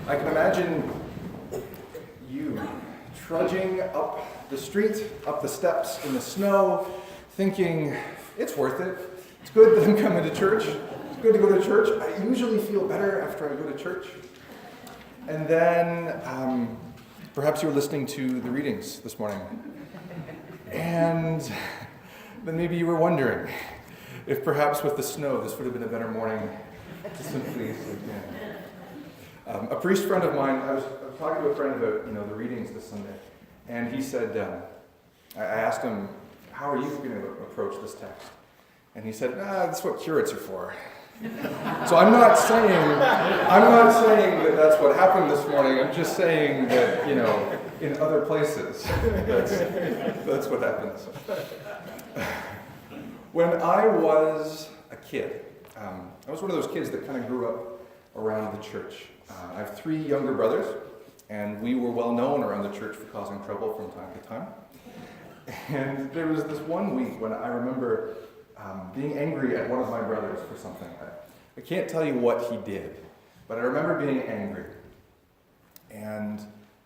I can imagine you trudging up the street, up the steps in the snow, thinking, it's worth it. It's good that I'm coming to church. It's good to go to church. I usually feel better after I go to church. And then perhaps you were listening to the readings this morning. And then maybe you were wondering if perhaps with the snow this would have been a better morning to simply sleep in. A priest friend of mine, I was talking to a friend about the readings this Sunday, and he said, I asked him, how are you going to approach this text? And he said, that's what curates are for. So I'm not saying that that's what happened this morning. I'm just saying that, in other places, that's what happens. When I was a kid, I was one of those kids that kind of grew up around the church. I have 3 younger brothers, and we were well known around the church for causing trouble from time to time. And there was this one week when I remember being angry at one of my brothers for something. I can't tell you what he did, but I remember being angry. And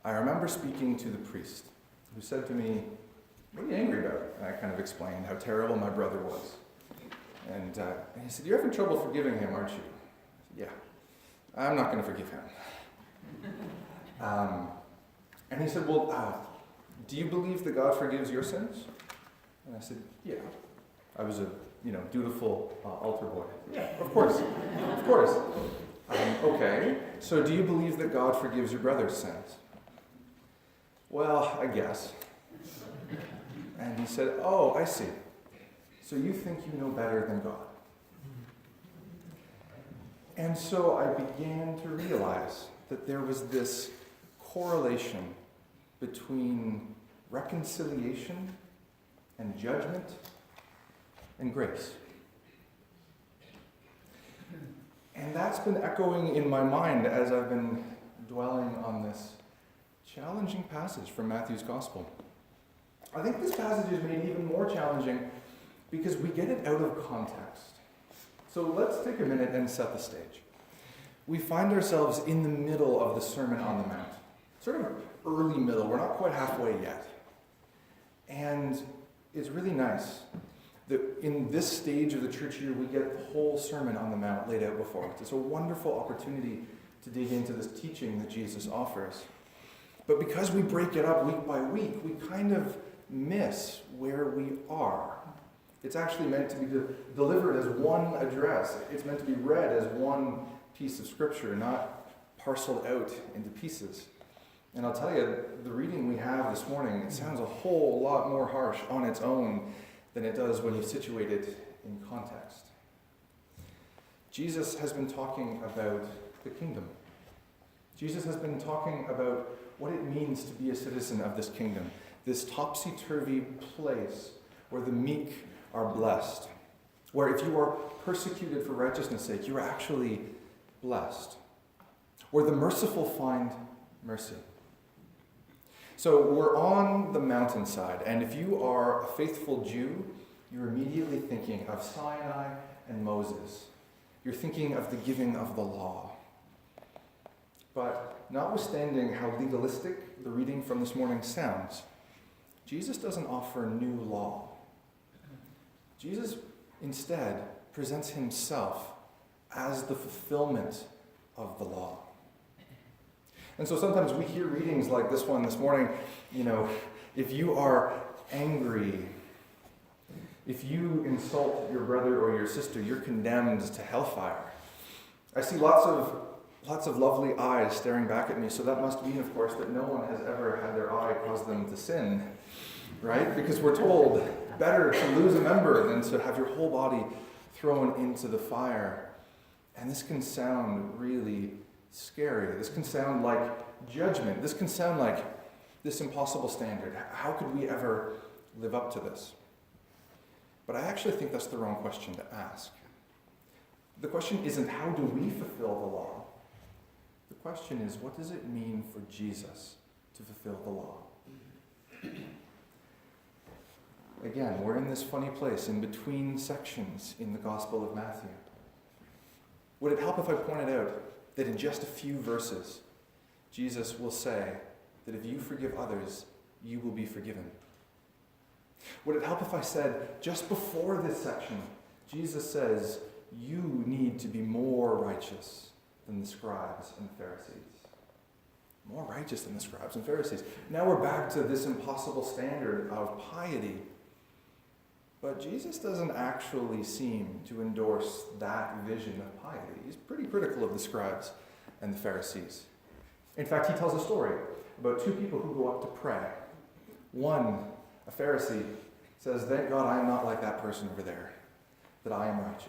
I remember speaking to the priest, who said to me, "What are you angry about?" And I kind of explained how terrible my brother was. And he said, "You're having trouble forgiving him, aren't you?" I said, "Yeah, I'm not going to forgive him." And he said, "Well, do you believe that God forgives your sins?" And I said, "Yeah." I was a dutiful altar boy. "Yeah, of course. Okay, so do you believe that God forgives your brother's sins?" "Well, I guess." And he said, "Oh, I see. So you think you know better than God." And so I began to realize that there was this correlation between reconciliation and judgment and grace. And that's been echoing in my mind as I've been dwelling on this challenging passage from Matthew's Gospel. I think this passage is made even more challenging because we get it out of context. So let's take a minute and set the stage. We find ourselves in the middle of the Sermon on the Mount. Sort of early middle. We're not quite halfway yet. And it's really nice that in this stage of the church year, we get the whole Sermon on the Mount laid out before us. It's a wonderful opportunity to dig into this teaching that Jesus offers. But because we break it up week by week, we kind of miss where we are. It's actually meant to be delivered as one address. It's meant to be read as one piece of scripture, not parceled out into pieces. And I'll tell you, the reading we have this morning, it sounds a whole lot more harsh on its own than it does when you situate it in context. Jesus has been talking about the kingdom. Jesus has been talking about what it means to be a citizen of this kingdom, this topsy-turvy place where the meek are blessed, where if you are persecuted for righteousness' sake, you are actually blessed, where the merciful find mercy. So we're on the mountainside, and if you are a faithful Jew, you're immediately thinking of Sinai and Moses. You're thinking of the giving of the law. But notwithstanding how legalistic the reading from this morning sounds, Jesus doesn't offer new law. Jesus instead presents himself as the fulfillment of the law. And so sometimes we hear readings like this one this morning, if you are angry, if you insult your brother or your sister, you're condemned to hellfire. I see lots of lovely eyes staring back at me, so that must mean, of course, that no one has ever had their eye cause them to sin, right? Because we're told better to lose a member than to have your whole body thrown into the fire. And this can sound really scary. This can sound like judgment. This can sound like this impossible standard. How could we ever live up to this? But I actually think that's the wrong question to ask. The question isn't how do we fulfill the law? The question is, what does it mean for Jesus to fulfill the law? Again, we're in this funny place in between sections in the Gospel of Matthew. Would it help if I pointed out that in just a few verses, Jesus will say that if you forgive others, you will be forgiven. Would it help if I said, just before this section, Jesus says, you need to be more righteous than the scribes and Pharisees. More righteous than the scribes and Pharisees. Now we're back to this impossible standard of piety. But Jesus doesn't actually seem to endorse that vision of piety. He's pretty critical of the scribes and the Pharisees. In fact, he tells a story about two people who go up to pray. One, a Pharisee, says, thank God I am not like that person over there, that I am righteous.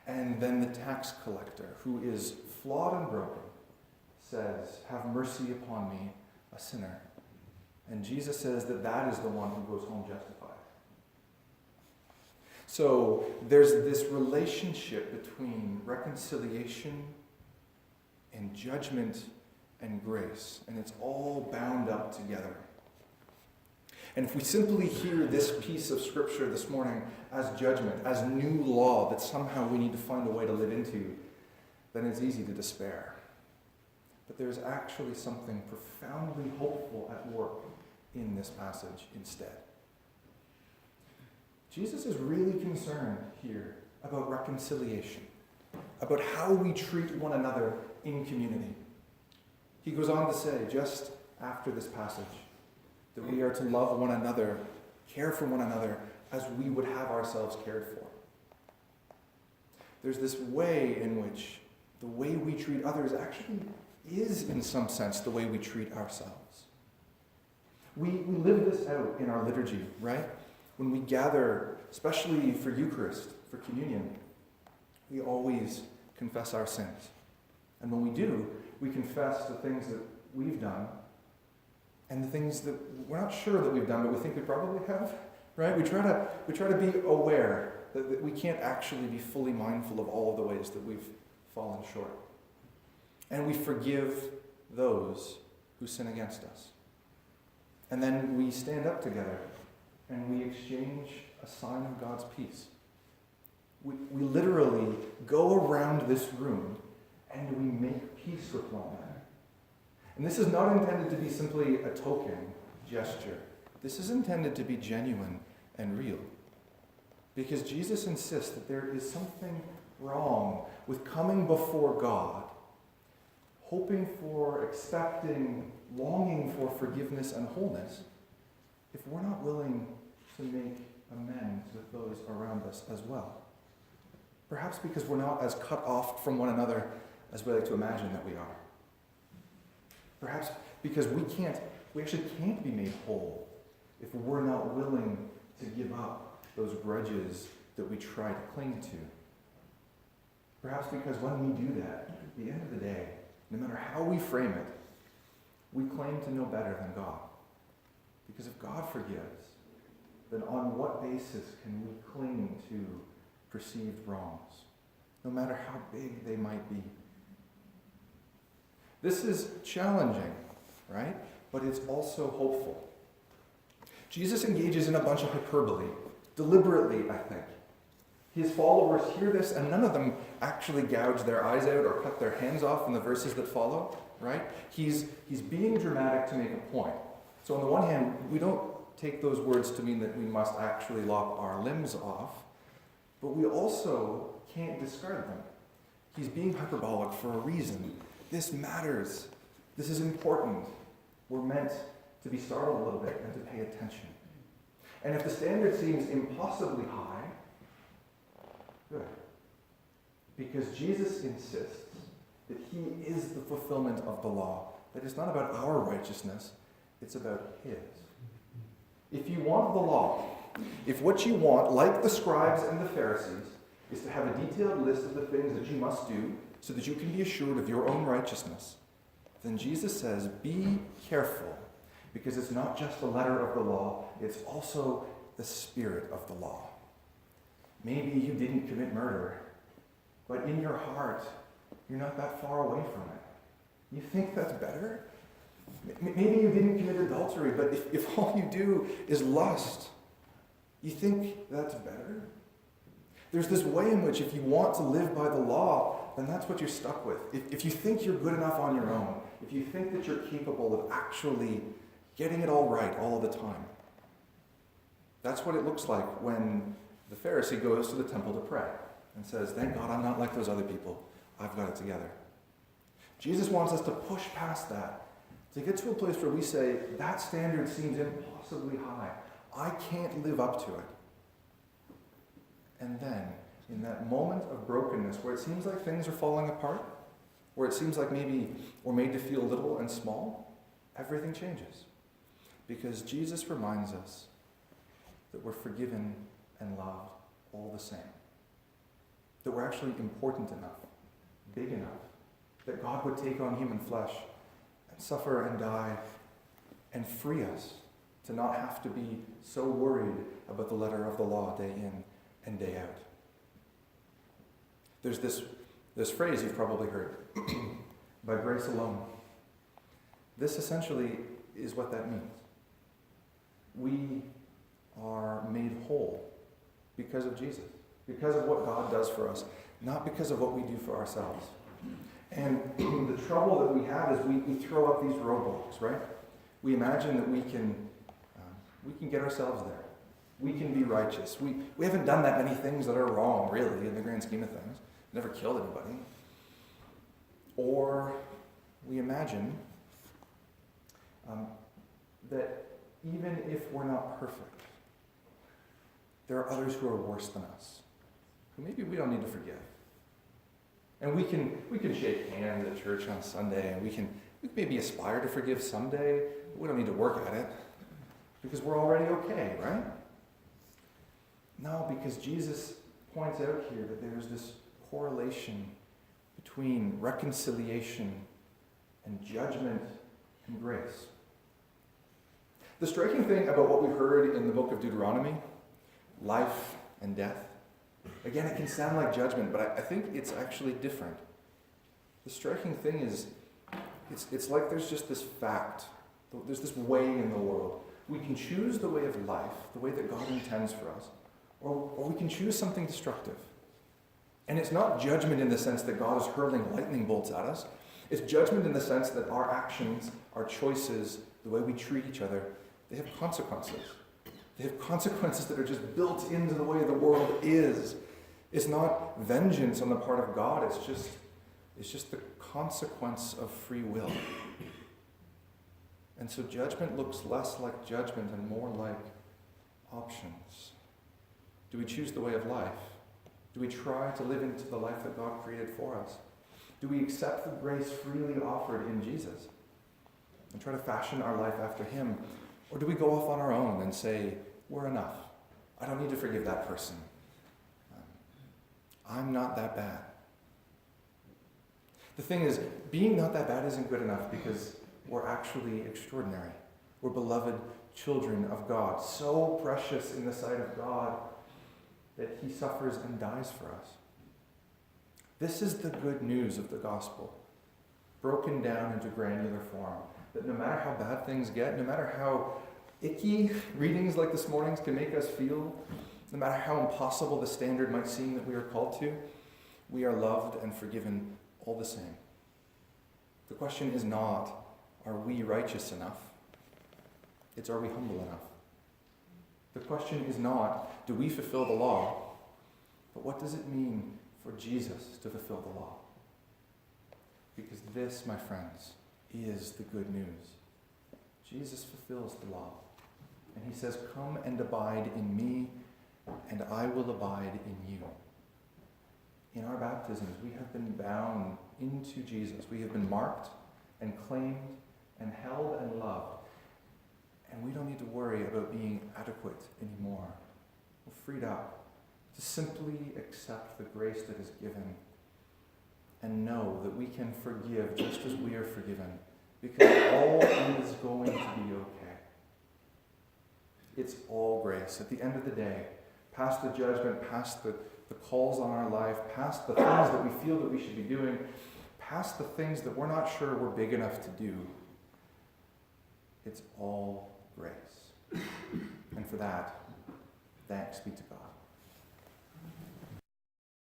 And then the tax collector, who is flawed and broken, says, have mercy upon me, a sinner. And Jesus says that that is the one who goes home justified. So there's this relationship between reconciliation and judgment and grace, and it's all bound up together. And if we simply hear this piece of Scripture this morning as judgment, as new law that somehow we need to find a way to live into, then it's easy to despair. But there's actually something profoundly hopeful at work in this passage instead. Jesus is really concerned here about reconciliation, about how we treat one another in community. He goes on to say, just after this passage, that we are to love one another, care for one another, as we would have ourselves cared for. There's this way in which the way we treat others actually is, in some sense, the way we treat ourselves. We live this out in our liturgy, right? When we gather, especially for Eucharist, for communion, we always confess our sins. And when we do, we confess the things that we've done and the things that we're not sure that we've done, but we think we probably have, right? We try to be aware that we can't actually be fully mindful of all of the ways that we've fallen short. And we forgive those who sin against us. And then we stand up together and we exchange a sign of God's peace. We literally go around this room and we make peace with one another. And this is not intended to be simply a token gesture. This is intended to be genuine and real. Because Jesus insists that there is something wrong with coming before God, hoping for, expecting, longing for forgiveness and wholeness, if we're not willing to make amends with those around us as well. Perhaps because we're not as cut off from one another as we like to imagine that we are. Perhaps because we actually can't be made whole if we're not willing to give up those grudges that we try to cling to. Perhaps because when we do that, at the end of the day, no matter how we frame it, we claim to know better than God. Because if God forgives, then on what basis can we cling to perceived wrongs, no matter how big they might be? This is challenging, right? But it's also hopeful. Jesus engages in a bunch of hyperbole, deliberately, I think. His followers hear this, and none of them actually gouge their eyes out or cut their hands off in the verses that follow, right? He's being dramatic to make a point. So on the one hand, we don't take those words to mean that we must actually lop our limbs off, but we also can't discard them. He's being hyperbolic for a reason. This matters. This is important. We're meant to be startled a little bit and to pay attention. And if the standard seems impossibly high, good. Because Jesus insists that he is the fulfillment of the law. That it's not about our righteousness, it's about his. If you want the law, if what you want, like the scribes and the Pharisees, is to have a detailed list of the things that you must do so that you can be assured of your own righteousness, then Jesus says, be careful, because it's not just the letter of the law, it's also the spirit of the law. Maybe you didn't commit murder, but in your heart, you're not that far away from it. You think that's better? Maybe you didn't commit adultery, but if all you do is lust, you think that's better? There's this way in which if you want to live by the law, then that's what you're stuck with. If you think you're good enough on your own, if you think that you're capable of actually getting it all right all of the time, that's what it looks like when the Pharisee goes to the temple to pray and says, thank God I'm not like those other people. I've got it together. Jesus wants us to push past that, to get to a place where we say, that standard seems impossibly high. I can't live up to it. And then, in that moment of brokenness, where it seems like things are falling apart, where it seems like maybe we're made to feel little and small, everything changes. Because Jesus reminds us that we're forgiven and loved all the same. That we're actually important enough, big enough, that God would take on human flesh and suffer and die and free us to not have to be so worried about the letter of the law day in and day out. There's this phrase you've probably heard, by grace alone. This essentially is what that means. We are made whole because of Jesus, because of what God does for us, not because of what we do for ourselves. And the trouble that we have is we throw up these roadblocks, right? We imagine that we can get ourselves there. We can be righteous. We haven't done that many things that are wrong, really, in the grand scheme of things. Never killed anybody. Or we imagine that even if we're not perfect, there are others who are worse than us, who maybe we don't need to forgive. And we can shake hands at church on Sunday, and we can maybe aspire to forgive someday. We don't need to work at it, because we're already okay, right? No, because Jesus points out here that there's this correlation between reconciliation and judgment and grace. The striking thing about what we heard in the book of Deuteronomy, life and death, again, it can sound like judgment, but I think it's actually different. The striking thing is, it's like there's just this fact. There's this way in the world. We can choose the way of life, the way that God intends for us, or we can choose something destructive. And it's not judgment in the sense that God is hurling lightning bolts at us. It's judgment in the sense that our actions, our choices, the way we treat each other, they have consequences. They have consequences that are just built into the way the world is. It's not vengeance on the part of God. It's just the consequence of free will. And so judgment looks less like judgment and more like options. Do we choose the way of life? Do we try to live into the life that God created for us? Do we accept the grace freely offered in Jesus and try to fashion our life after Him? Or do we go off on our own and say, we're enough. I don't need to forgive that person. I'm not that bad. The thing is, being not that bad isn't good enough because we're actually extraordinary. We're beloved children of God, so precious in the sight of God that He suffers and dies for us. This is the good news of the gospel, broken down into granular form, that no matter how bad things get, no matter how icky readings like this morning's can make us feel, no matter how impossible the standard might seem that we are called to, we are loved and forgiven all the same. The question is not, are we righteous enough? It's, are we humble enough? The question is not, do we fulfill the law? But what does it mean for Jesus to fulfill the law? Because this, my friends, is the good news. Jesus fulfills the law. And He says, come and abide in me, and I will abide in you. In our baptisms, we have been bound into Jesus. We have been marked and claimed and held and loved. And we don't need to worry about being adequate anymore. We're freed up to simply accept the grace that is given and know that we can forgive just as we are forgiven, because all is going to be okay. It's all grace. At the end of the day, past the judgment, past the calls on our life, past the things that we feel that we should be doing, past the things that we're not sure we're big enough to do, it's all grace. And for that, thanks be to God.